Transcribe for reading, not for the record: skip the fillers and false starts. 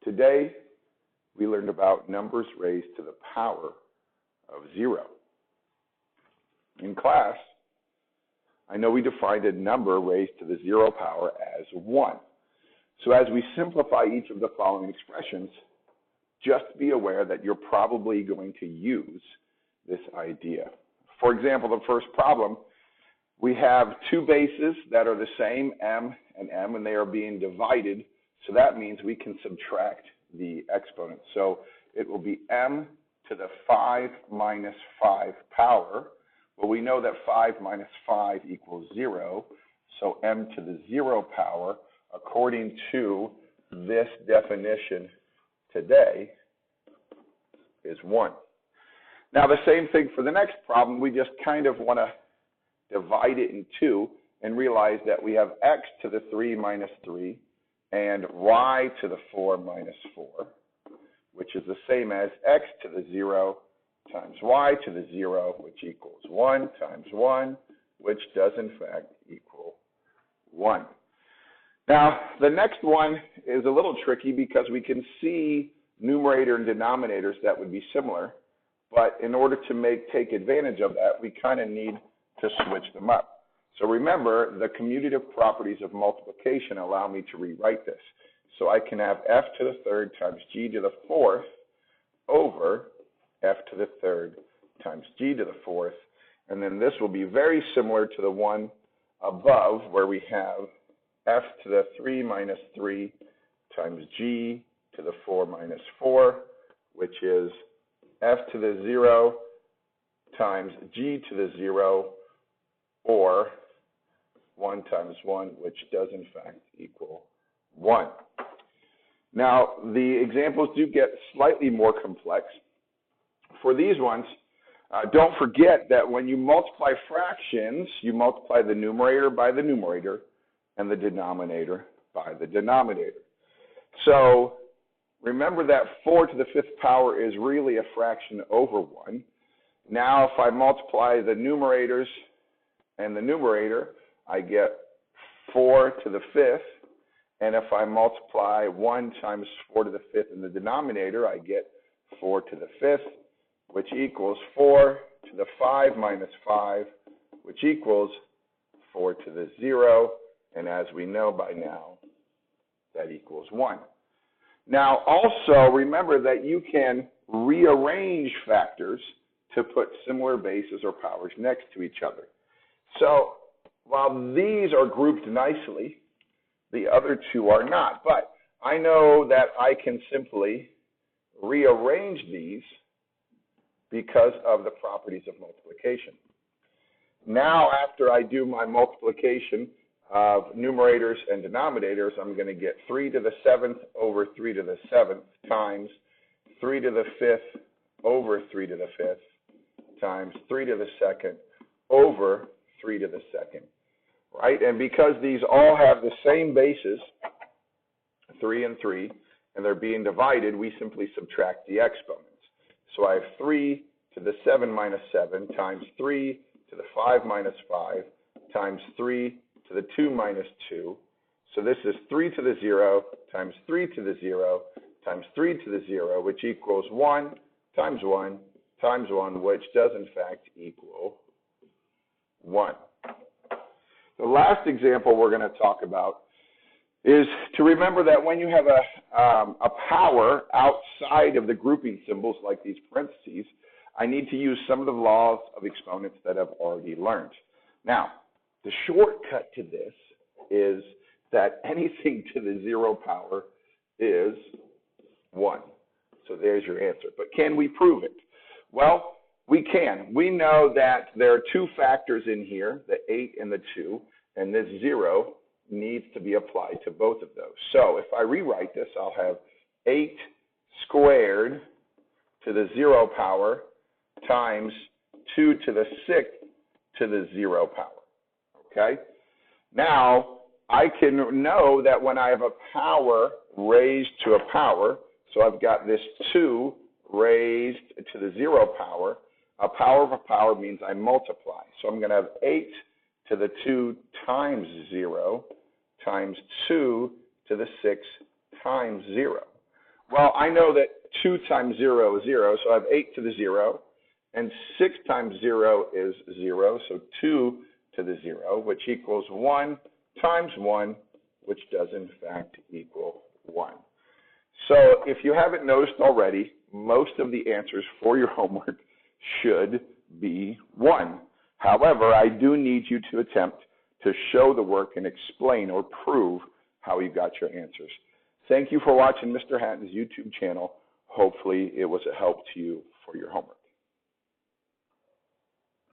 Today, we learned about numbers raised to the power of 0. In class, I know we defined a number raised to the 0 power as 1. So as we simplify each of the following expressions, just be aware that you're probably going to use this idea. For example, the first problem, we have two bases that are the same, m and m, and they are being divided. So that means we can subtract the exponent. So it will be m to the 5 minus 5 power. Well, we know that 5 minus 5 equals 0. So m to the 0 power, according to this definition today, is 1. Now, the same thing for the next problem. We just kind of want to divide it in two and realize that we have x to the 3 minus 3 and y to the 4 minus 4, which is the same as x to the 0 times y to the 0, which equals 1 times 1, which does in fact equal 1. Now, the next one is a little tricky because we can see numerator and denominators that would be similar, but in order to take advantage of that, we kind of need to switch them up. So remember, the commutative properties of multiplication allow me to rewrite this. So I can have f to the third times g to the fourth over f to the third times g to the fourth, and then this will be very similar to the one above where we have f to the 3 minus 3 times g to the 4 minus 4, which is f to the 0 times g to the 0, or 1 times 1, which does in fact equal 1. Now, the examples do get slightly more complex. For these ones, don't forget that when you multiply fractions, you multiply the numerator by the numerator and the denominator by the denominator. So remember that 4 to the 5th power is really a fraction over 1. Now, if I multiply the numerators and the numerator, I get 4 to the 5th. And if I multiply 1 times 4 to the 5th in the denominator, I get 4 to the 5th, which equals 4 to the 5 minus 5, which equals 4 to the 0. And as we know by now, that equals 1. Now, also remember that you can rearrange factors to put similar bases or powers next to each other. So while these are grouped nicely, the other two are not. But I know that I can simply rearrange these because of the properties of multiplication. Now, after I do my multiplication of numerators and denominators, I'm going to get 3 to the 7th over 3 to the 7th times 3 to the 5th over 3 to the 5th times 3 to the 2nd over 3 to the 2nd, right? And because these all have the same bases, 3 and 3, and they're being divided, we simply subtract the exponents. So I have 3 to the 7 minus 7 times 3 to the 5 minus 5 times 3 to the 2 minus 2. So this is 3 to the 0 times 3 to the 0 times 3 to the 0, which equals 1 times 1 times 1, which does in fact equal 1. The last example we're going to talk about is to remember that when you have a power outside of the grouping symbols like these parentheses, I need to use some of the laws of exponents that I've already learned. Now, the shortcut to this is that anything to the 0 power is 1. So there's your answer. But can we prove it? Well, we can. We know that there are two factors in here, the 8 and the 2, and this 0 needs to be applied to both of those. So if I rewrite this, I'll have 8 squared to the 0 power times 2 to the 6th to the 0 power. Okay? Now, I can know that when I have a power raised to a power, so I've got this 2 raised to the 0 power, a power of a power means I multiply. So I'm going to have 8 to the 2 times 0 times 2 to the 6 times 0. Well, I know that 2 times 0 is 0, so I have 8 to the 0. And 6 times 0 is 0, so 2 to the 0, which equals 1 times 1, which does in fact equal 1. So if you haven't noticed already, most of the answers for your homework should be 1. However, I do need you to attempt to show the work and explain or prove how you got your answers. Thank you for watching Mr. Hatton's YouTube channel. Hopefully it was a help to you for your homework.